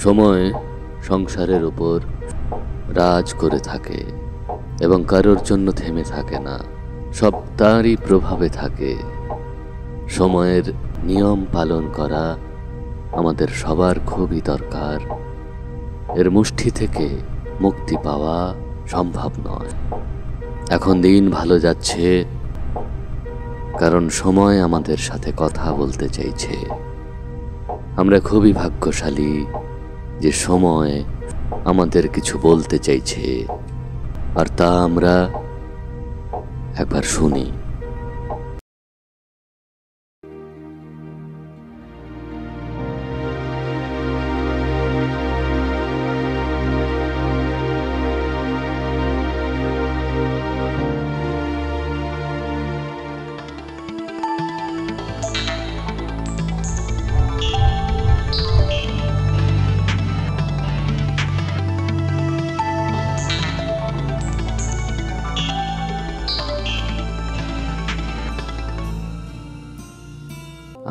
সময় সংসারের উপর রাজ করে থাকে এবং কারোর জন্য থেমে থাকে না, সব তারই প্রভাবে থাকে। সময়ের নিয়ম পালন করা আমাদের সবার খুবই দরকার। এর মুষ্টি থেকে মুক্তি পাওয়া সম্ভব নয়। এখন দিন ভালো যাচ্ছে, কারণ সময় আমাদের সাথে কথা বলতে চাইছে। আমরা খুবই ভাগ্যশালী যে সময় আমাদের কিছু বলতে চাইছে, আর তা আমরা একবার শুনি।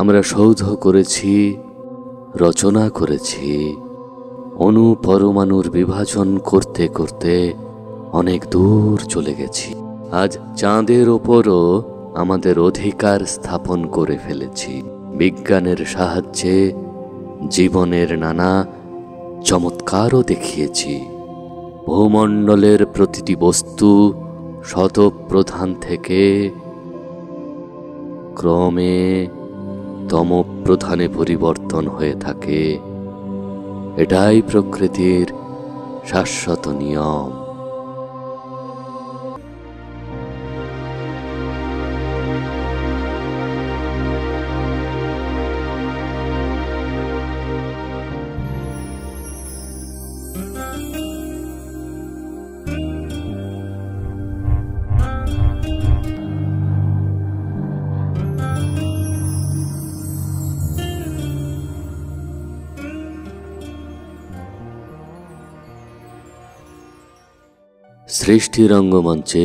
আমরা সৌধ করেছি, রচনা করেছি, অণু পরমাণুর বিভাজন করতে করতে অনেক দূর চলে গেছি। আজ চাঁদের ওপরও আমাদের অধিকার স্থাপন করে ফেলেছি। বিজ্ঞানের সাহায্যে জীবনের নানা চমৎকারও দেখিয়েছি। ভূমণ্ডলের প্রতিটি বস্তু শতপ্রধান থেকে ক্রমে তমপ্রধানে পরিবর্তন হয়ে থাকে। এটাই প্রকৃতির শাশ্বত নিয়ম। সৃষ্টি রঙ্গমঞ্চে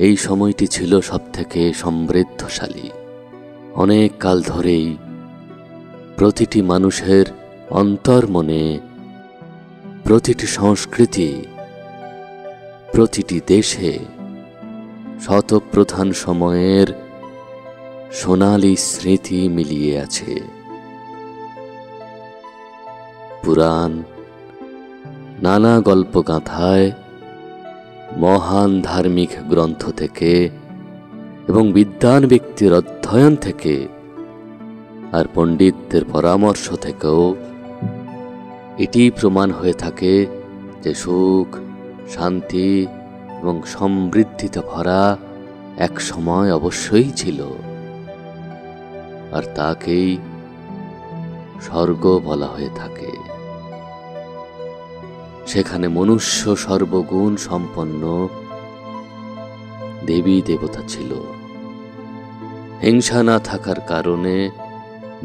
এই সময়টি ছিল সবথেকে সমৃদ্ধশালী। অনেক কাল ধরেই প্রতিটি মানুষের অন্তর্মনে, প্রতিটি সংস্কৃতি, প্রতিটি দেশে শতপ্রধান সময়ের সোনালী স্মৃতি মিলিয়ে আছে। পুরাণ, নানা গল্পগাথায়, মহান ধার্মিক গ্রন্থ থেকে এবং বিদ্বান ব্যক্তির অধ্যয়ন থেকে আর পণ্ডিতদের পরামর্শ থেকেও এটি প্রমাণ হয়ে থাকে যে সুখ, শান্তি এবং সমৃদ্ধিতে ভরা এক সময় অবশ্যই ছিল, আর তাকেই স্বর্গ বলা হয়ে থাকে। সেখানে মনুষ্য সর্বগুণ সম্পন্ন দেবী দেবতা ছিল। হিংসা না থাকার কারণে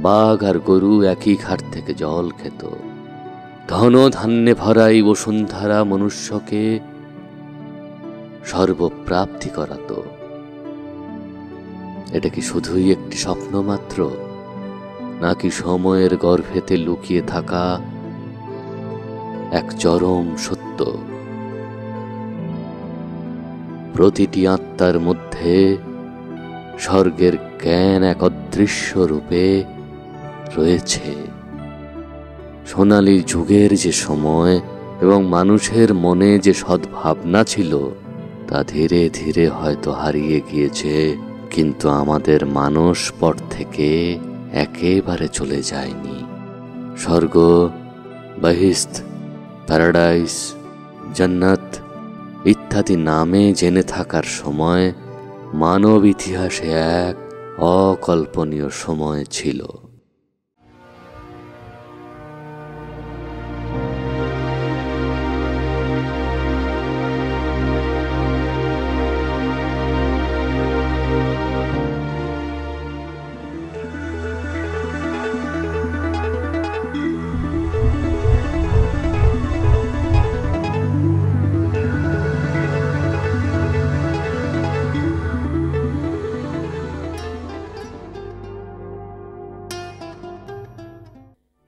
বাঘ আর গরু একই ঘাট থেকে জল খেত। ধন ধান্যে ভরা এই বসুন্ধরা মনুষ্যকে সর্বপ্রাপ্তি করাত। এটা কি শুধুই একটি স্বপ্ন মাত্র, নাকি সময়ের গর্ভেতে লুকিয়ে থাকা এক চরম সত্য? প্রতিটি আত্মার মধ্যে স্বর্গের জ্ঞান এক অদৃশ্য রূপে রয়েছে। সোনালী যুগের যে সময় এবং মানুষের মনে যে সদ্ভাবনা ছিল, তা ধীরে ধীরে হয়তো হারিয়ে গিয়েছে, কিন্তু আমাদের মানস পট থেকে একেবারে চলে যায়নি। স্বর্গ, বহিস্ত, প্যারাডাইস, জান্নাত ইত্যাদি নামে জেনে থাকার সময় মানব ইতিহাসে এক অকল্পনীয় সময় ছিল।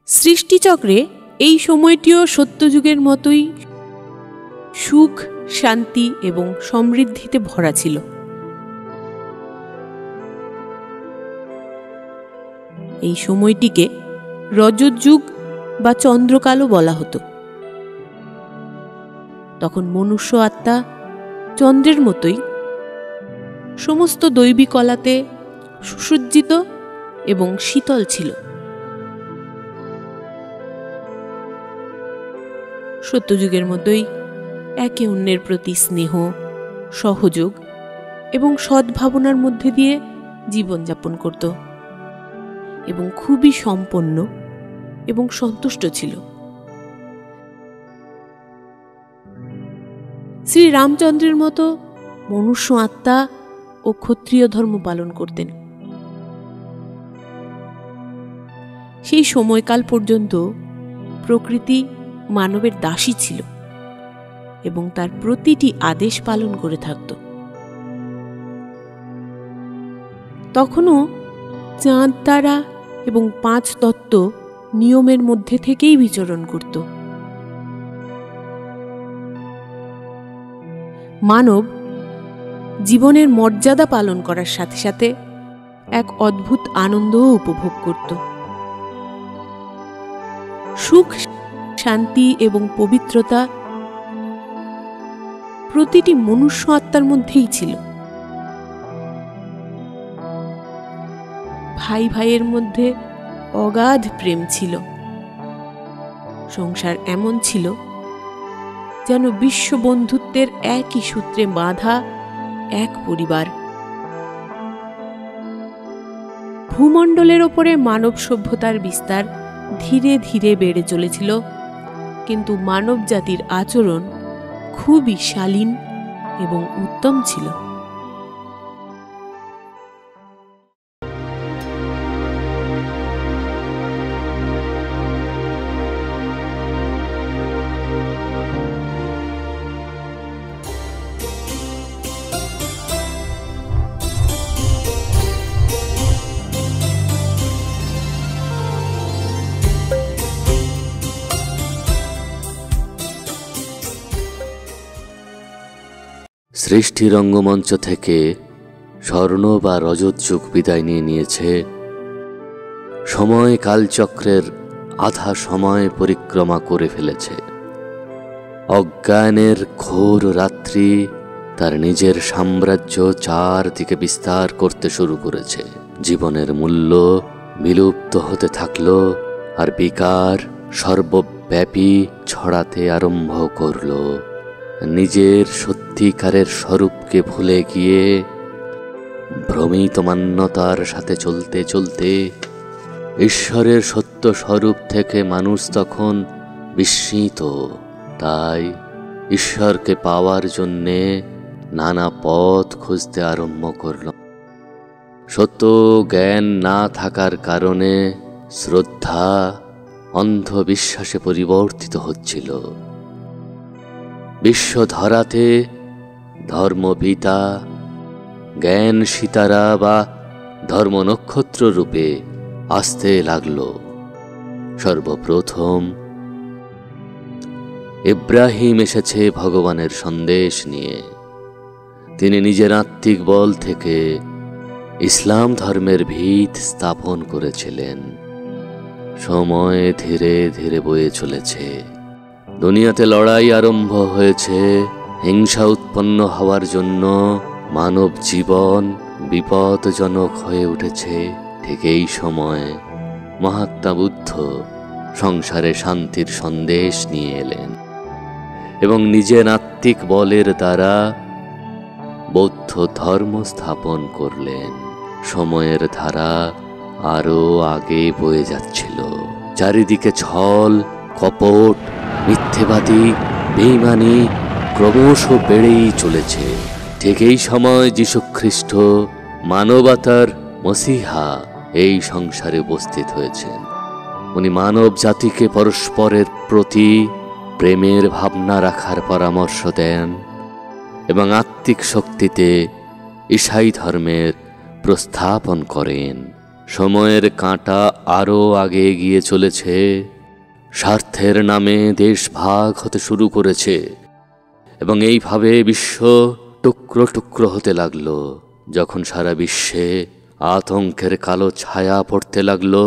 সৃষ্টিচক্রে এই সময়টিও সত্যযুগের মতোই সুখ, শান্তি এবং সমৃদ্ধিতে ভরা ছিল। এই সময়টিকে রজতযুগ বা চন্দ্রকালও বলা হতো। তখন মনুষ্য আত্মা চন্দ্রের মতোই সমস্ত দৈবী কলাতে সুসজ্জিত এবং শীতল ছিল। সত্যযুগের মতোই একে অন্যের প্রতি স্নেহ, সহযোগ এবং সদ্ভাবনার মধ্যে দিয়ে জীবনযাপন করত এবং খুবই সম্পন্ন এবং সন্তুষ্ট ছিল। শ্রী রামচন্দ্রের মতো মনুষ্য আত্মা ও ক্ষত্রিয় ধর্ম পালন করতেন। সেই সময়কাল পর্যন্ত প্রকৃতি মানবের দাসী ছিল এবং তার প্রতিটি আদেশ পালন করে থাকত। তখনও চাঁদ তারা এবং 5 তত্ত্ব নিয়মের মধ্যে থেকেই বিচরণ করত। মানব জীবনের মর্যাদা পালন করার সাথে সাথে এক অদ্ভুত আনন্দও উপভোগ করত। সুখ, শান্তি এবং পবিত্রতা প্রতিটি মনুষ্য আত্মার মধ্যেই ছিল। ভাই ভাইয়ের মধ্যে অগাধ প্রেম ছিল। সংসার এমন ছিল যেন বিশ্ব বন্ধুত্বের একই সূত্রে বাঁধা এক পরিবার। ভূমণ্ডলের ওপরে মানব সভ্যতার বিস্তার ধীরে ধীরে বেড়ে চলেছিল, কিন্তু মানব জাতির আচরণ খুবই শালীন এবং উত্তম ছিল। সৃষ্টি রঙ্গমঞ্চ থেকে স্বর্ণ বা রজত যুগ বিদায় নিয়ে নিয়েছে। সময় কালচক্রের আধা সময় পরিক্রমা করে ফেলেছে। অজ্ঞানের ঘোর রাত্রি তার নিজের সাম্রাজ্য চারদিকে বিস্তার করতে শুরু করেছে। জীবনের মূল্য বিলুপ্ত হতে থাকল, আর বিকার সর্বব্যাপী ছড়াতে আরম্ভ করল। নিজের সত্যিকারের স্বরূপকে ভুলে গিয়ে ভ্রমিত মান্যতার সাথে চলতে চলতে ঈশ্বরের সত্য স্বরূপ থেকে মানুষ তখন বিস্মিত। তাই ঈশ্বরকে পাওয়ার জন্যে নানা পথ খুঁজতে আরম্ভ করল। সত্য জ্ঞান না থাকার কারণে শ্রদ্ধা অন্ধবিশ্বাসে পরিবর্তিত হচ্ছিল। বিশ্ব ধরাতে ধর্মপিতা, জ্ঞান সিতারা বা ধর্ম নক্ষত্র রূপে আসতে লাগল। সর্বপ্রথম ইব্রাহিম এসেছে ভগবানের সন্দেশ নিয়ে। তিনি নিজের আত্মিক বল থেকে ইসলাম ধর্মের ভিত স্থাপন করেছিলেন। সময় ধীরে ধীরে বয়ে চলেছে। দুনিয়াতে লড়াই আরম্ভ হয়েছে। হিংসা উৎপন্ন হওয়ার জন্য মানব জীবন বিপদজনক হয়ে উঠেছে। ঠিক এই সময় মহাত্মা বুদ্ধ সংসারে শান্তির সন্দেশ নিয়ে এলেন এবং নিজের আত্মিক বলের দ্বারা বৌদ্ধ ধর্ম স্থাপন করলেন। সময়ের ধারা আরো আগে বয়ে যাচ্ছিল। চারিদিকে ছল, কপট, মিথ্যেবাদী, বেঈমানি ক্রমশ বেড়েই চলেছে। ঠিক এই সময় যীশুখ্রিস্ট মানবতার মসিহা এই সংসারে উপস্থিত হয়েছেন। উনি মানব জাতিকে পরস্পরের প্রতি প্রেমের ভাবনা রাখার পরামর্শ দেন এবং আত্মিক শক্তিতে ঈসাই ধর্মের প্রস্থাপন করেন। সময়ের কাঁটা আরও আগে এগিয়ে চলেছে, স্বার্থের নামে দেশ ভাগ হতে শুরু করেছে, এবং এইভাবে বিশ্ব টুকরো টুকরো হতে লাগলো। যখন সারা বিশ্বে আতঙ্কের কালো ছায়া পড়তে লাগলো,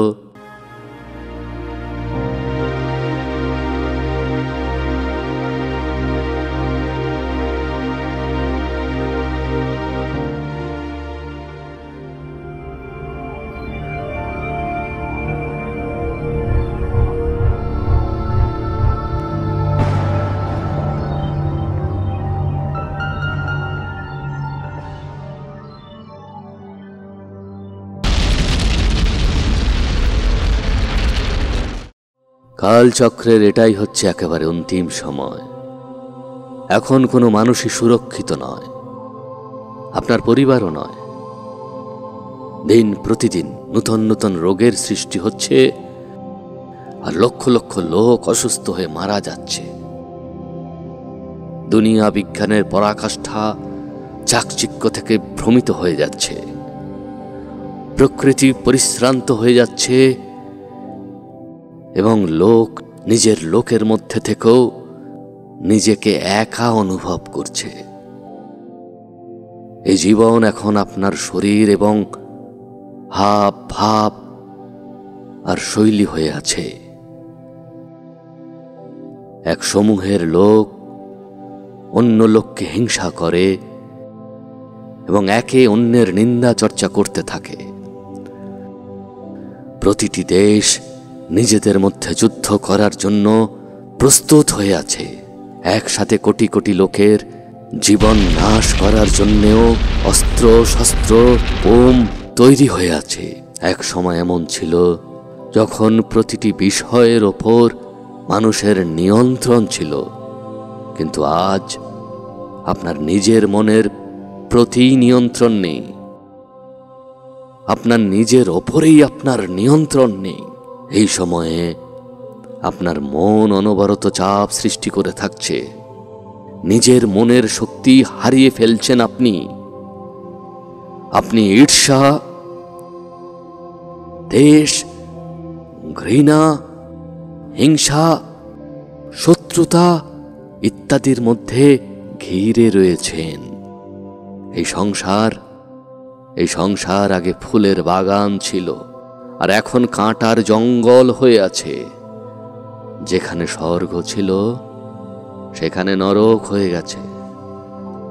কালচক্রের এটাই হচ্ছে একেবারে অন্তিম সময়। এখন কোনো মানুষই সুরক্ষিত নয়, আপনার পরিবারও নয়। দিন প্রতিদিন নতুন নতুন রোগের সৃষ্টি হচ্ছে, আর লক্ষ লক্ষ লোক অসুস্থ হয়ে মারা যাচ্ছে। দুনিয়া বিজ্ঞানের পরাকাষ্ঠা চাকচিক্য থেকে ভ্রমিত হয়ে যাচ্ছে, প্রকৃতি পরিশ্রান্ত হয়ে যাচ্ছে, এবং লোক নিজের লোকের মধ্যে থেকেও নিজেকে একা অনুভব করছে। এই জীবন এখন আপনার শরীর এবং হাব ভাব আর শৈলী হয়ে আছে। এক সমূহের লোক অন্য লোককে হিংসা করে এবং একে অন্যের নিন্দা চর্চা করতে থাকে। প্রতিটি দেশ নিজেদের মধ্যে যুদ্ধ করার জন্য প্রস্তুত হয়ে আছে। একসাথে কোটি কোটি লোকের জীবন নাশ করার জন্যেও অস্ত্র শস্ত্র বোম তৈরি হয়ে আছে। এক সময় এমন ছিল যখন প্রতিটি বিষয়ের ওপর মানুষের নিয়ন্ত্রণ ছিল, কিন্তু আজ আপনার নিজের মনের প্রতি নিয়ন্ত্রণ নেই, আপনার নিজের ওপরেই আপনার নিয়ন্ত্রণ নেই। এই সময়ে আপনার মন অনবরত চাপ সৃষ্টি করে থাকছে, নিজের মনের শক্তি হারিয়ে ফেলছেন আপনি। আপনি ঈর্ষা, দেশ, ঘৃণা, হিংসা, শত্রুতা ইত্যাদির মধ্যে ঘিরে রয়েছেন। এই সংসার আগে ফুলের বাগান ছিল, আর এখন কাঁটার জঙ্গল হয়ে আছে। যেখানে স্বর্গ ছিল সেখানে নরক হয়ে গেছে।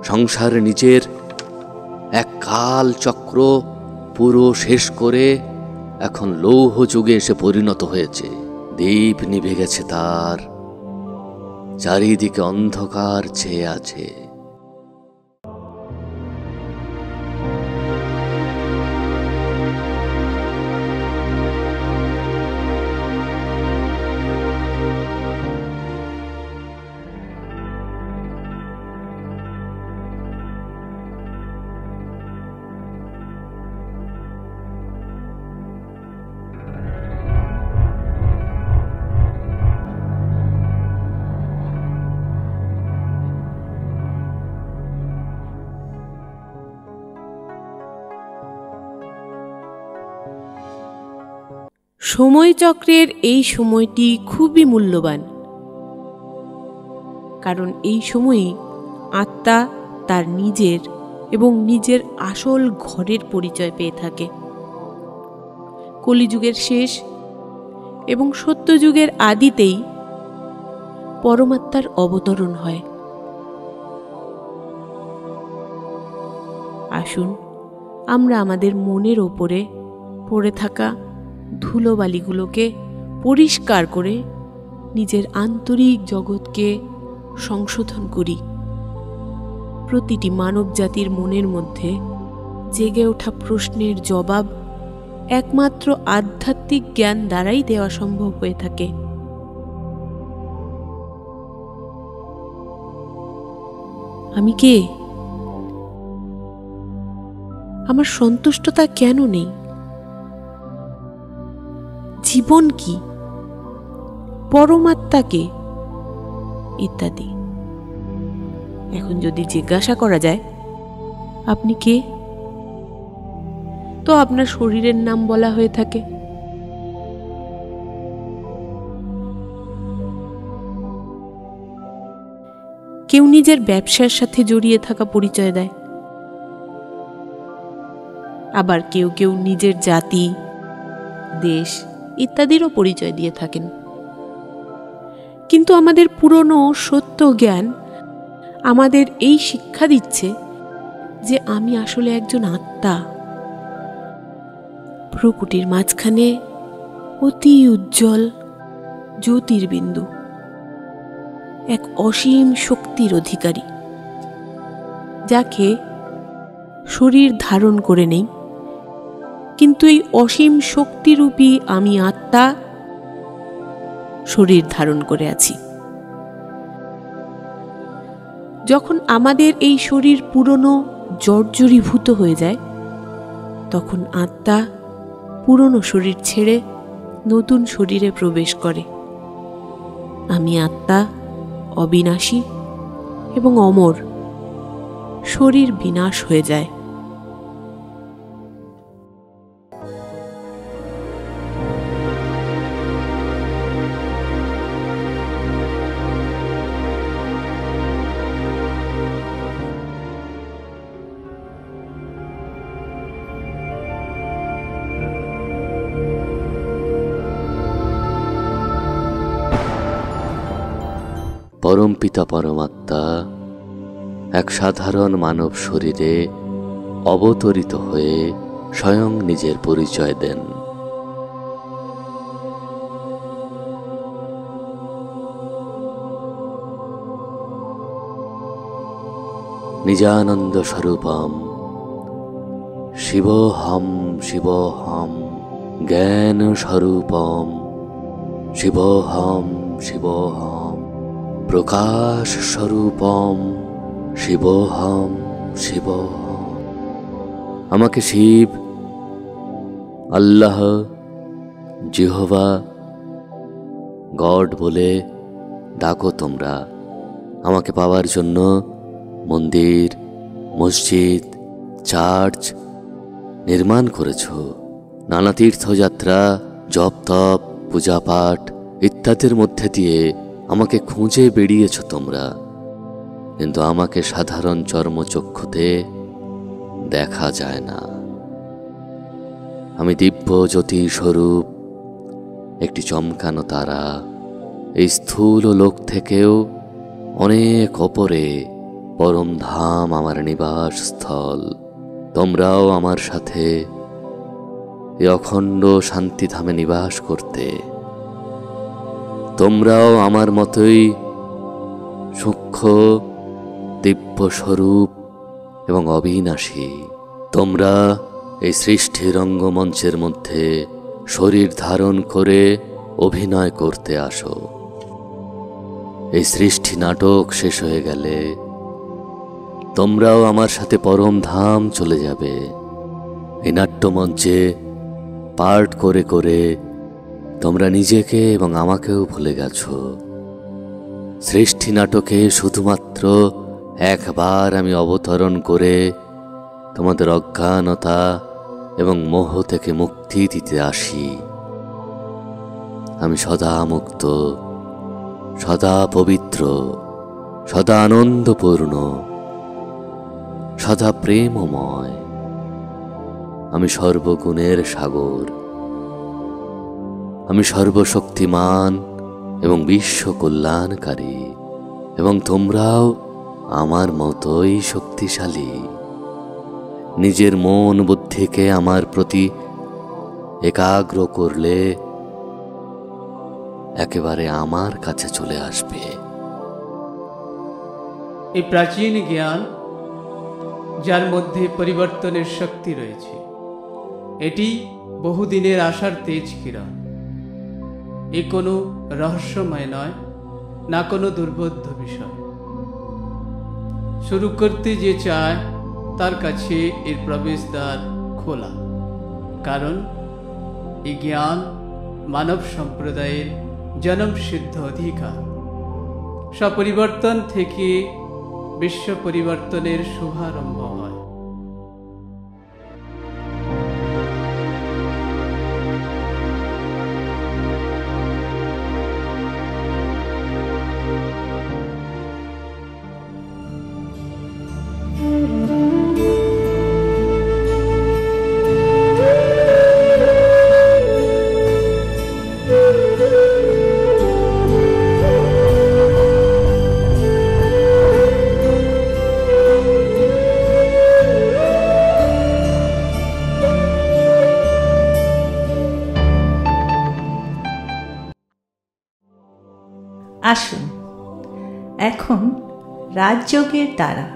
সংসার নিজের এক কাল চক্র পুরো শেষ করে এখন লৌহ যুগে এসে পরিণত হয়েছে। দীপ নিভে গেছে তার, চারিদিকে অন্ধকার ছেয়ে আছে। সময়চক্রের এই সময়টি খুবই মূল্যবান, কারণ এই সময়েই আত্মা তার নিজের এবং নিজের আসল ঘরের পরিচয় পেয়ে থাকে। কলিযুগের শেষ এবং সত্যযুগের আদিতেই পরমাত্মার অবতরণ হয়। আসুন আমরা আমাদের মনের ওপরে পড়ে থাকা ধুলোবালিগুলোকে পরিষ্কার করে নিজের আন্তরিক জগৎকে সংশোধন করি। প্রতিটি মানব জাতির মনের মধ্যে জেগে ওঠা প্রশ্নের জবাব একমাত্র আধ্যাত্মিক জ্ঞান দ্বারাই দেওয়া সম্ভব হয়ে থাকে। আমি কে? আমার সন্তুষ্টতা কেন নেই? জীবন কি? পরমাত্মা কে? ইত্যাদি। এখন যদি জিজ্ঞাসা করা যায়, আপনি কে? তো আপনার শরীরের নাম বলা হয়ে থাকে। কেউ নিজের ব্যবসার সাথে জড়িয়ে থাকা পরিচয় দেয়, আবার কেউ কেউ নিজের জাতি, দেশ ইত্যাদিরও পরিচয় দিয়ে থাকেন। কিন্তু আমাদের পুরনো সত্য জ্ঞান আমাদের এই শিক্ষা দিচ্ছে যে আমি আসলে একজন আত্মা। প্রকৃতির মাঝখানে অতি উজ্জ্বল জ্যোতির্বিন্দু, এক অসীম শক্তির অধিকারী, যাকে শরীর ধারণ করে নেই, কিন্তু এই অসীম শক্তিরূপী আমি আত্মা শরীর ধারণ করে আছি। যখন আমাদের এই শরীর পুরনো জর্জরীভূত হয়ে যায়, তখন আত্মা পুরনো শরীর ছেড়ে নতুন শরীরে প্রবেশ করে। আমি আত্মা অবিনাশী এবং অমর, শরীর বিনাশ হয়ে যায়। পরমপিতা পরমাত্মা এক সাধারণ মানব শরীরে অবতরিত হয়ে স্বয়ং নিজের পরিচয় দেন। নিজানন্দ স্বরূপম শিবোহম শিবোহম জ্ঞান স্বরূপম শিবোহম শিবোহম প্রকাশ স্বরূপম শিবোহম শিবোহম। আমাকে শিব, আল্লাহ, জিহোভা, গড বলে ডাকো তোমরা। আমাকে পাওয়ার জন্য মন্দির, মসজিদ, চার্চ নির্মাণ করেছ, নানা তীর্থযাত্রা, জপ তপ, পূজা পাঠ ইত্যাদির মধ্যে দিয়ে আমাকে খুঁজে বেরিয়েছ তোমরা, কিন্তু আমাকে সাধারণ চর্মচক্ষুতে দেখা যায় না। আমি দিব্য জ্যোতি স্বরূপ, একটি চমকানো তারা, এই স্থূল লোক থেকেও অনেক ওপরে পরম ধাম আমার নিবাস স্থল। তোমরাও আমার সাথে এই অখণ্ড শান্তিধামে নিবাস করতে। তোমরাও আমার মতোই সূক্ষ্ম দিব্য স্বরূপ এবং অবিনাশী। তোমরা এই সৃষ্টির রঙ্গমঞ্চের মধ্যে শরীর ধারণ করে অভিনয় করতে আসো। এই সৃষ্টি নাটক শেষ হয়ে গেলে তোমরাও আমার সাথে পরম ধাম চলে যাবে। এই নাট্যমঞ্চে পাঠ করে করে তোমরা নিজেকে এবং আমাকেও ভুলে গেছ। সৃষ্টি নাটকে শুধুমাত্র একবার আমি অবতরণ করে তোমাদের অজ্ঞানতা এবং মোহ থেকে মুক্তি দিতে আসি। আমি সদা মুক্ত, সদা পবিত্র, সদা আনন্দপূর্ণ, সদা প্রেমময়। আমি সর্বগুণের সাগর, আমি সর্বশক্তিমান এবং বিশ্ব কল্যাণকারী, এবং তোমরাও আমার মতোই শক্তিশালী। নিজের মন বুদ্ধিকে আমার প্রতি একাগ্র করলে একেবারে আমার কাছে চলে আসবে। এই প্রাচীন জ্ঞান, যার মধ্যে পরিবর্তনের শক্তি রয়েছে, এটি বহুদিনের আশার তেজ কিরণ। এ কোনো রহস্যময় নয়, না কোনো দুর্বোধ্য বিষয়। শুরু করতে যে চায় তার কাছে এর প্রবেশদ্বার খোলা, কারণ এই জ্ঞান মানব সম্প্রদায়ের জন্মসিদ্ধ অধিকার। স্বপরিবর্তন থেকে বিশ্ব পরিবর্তনের শুভারম্ভ হয়। আসুন এখন রাজযোগের দ্বারা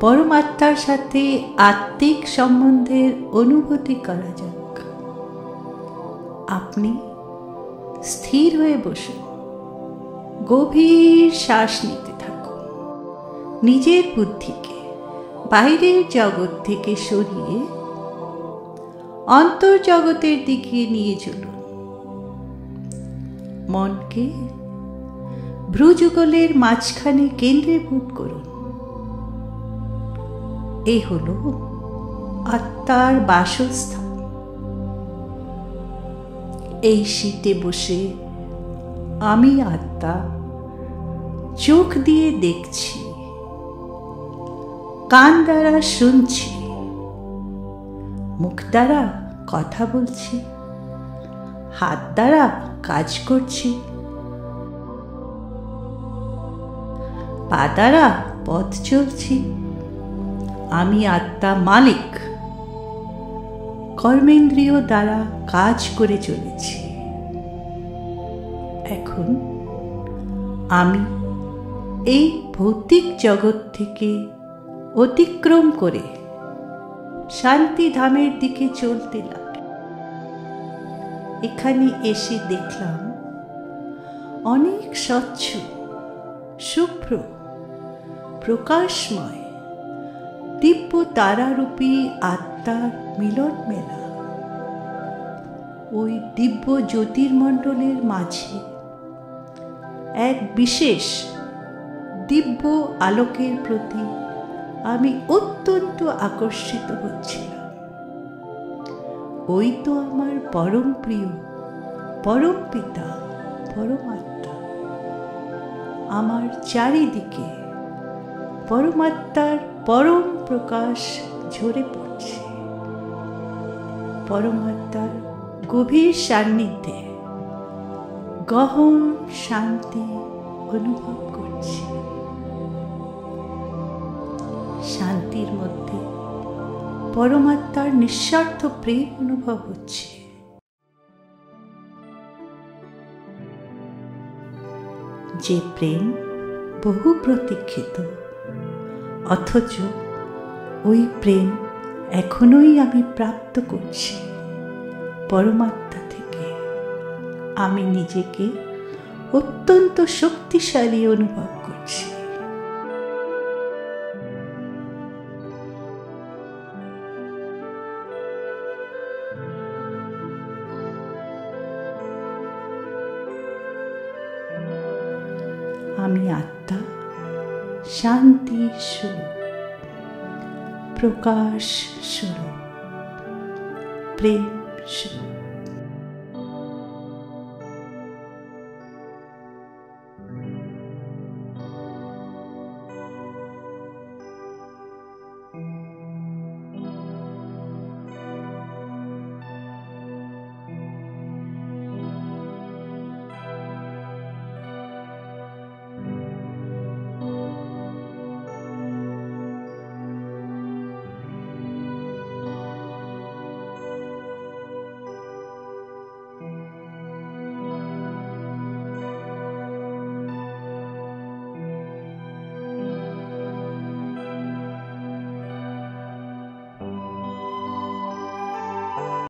পরমাত্মার সাথে আত্মিক সম্বন্ধের অনুভূতি করা যাক। আপনি স্থির হয়ে বসুন, গভীর শ্বাস নিতে থাকুন। নিজের বুদ্ধিকে বাইরের জগৎ থেকে সরিয়ে অন্তর্জগতের দিকে নিয়ে চলুন। মনকে ভ্রুযুগলের মাঝখানে কেন্দ্রীভূত করুন। এই হলো আত্মার বাসস্থান। এই শীতে বসে আমি আত্মা চোখ দিয়ে দেখছি, কান দ্বারা শুনছি, মুখ দ্বারা কথা বলছি, হাত দ্বারা কাজ করছি, পা দ্বারা পথ চলছি। আমি আত্মা মালিক, কর্মেন্দ্রিয় দ্বারা কাজ করে চলেছি। এখন আমি এই ভৌতিক জগৎ থেকে অতিক্রম করে শান্তিধামের দিকে চলতে লাগলাম। এখানে এসে দেখলাম অনেক স্বচ্ছ, শুভ্র, প্রকাশময় দিব্য তারারূপী আত্মার মিলন মেলা। ওই দিব্য জ্যোতির্মণ্ডলের মাঝে এক বিশেষ দিব্য আলোকের প্রতি আমি অত্যন্ত আকর্ষিত হচ্ছিলাম। ওই তো আমার পরম প্রিয় পরম পিতা পরমাত্মা। আমার চারিদিকে পরমাত্মার পরম প্রকাশ ঝরে পড়ছে। পরমাত্মার গভীর সান্নিধ্যে গহন শান্তি অনুভব করছি। শান্তির মধ্যে পরমাত্মার নিঃস্বার্থ প্রেম অনুভব হচ্ছে। যে প্রেম বহু প্রতীক্ষিত, অথচ ওই প্রেম এখনোই আমি প্রাপ্ত করছি পরমাত্মা থেকে। আমি নিজেকে অত্যন্ত শক্তিশালী অনুভব করছি। আমি আত্মা, শান্তি স্বরূপ, প্রকাশ স্বরূপ, প্রেম স্বরূপ।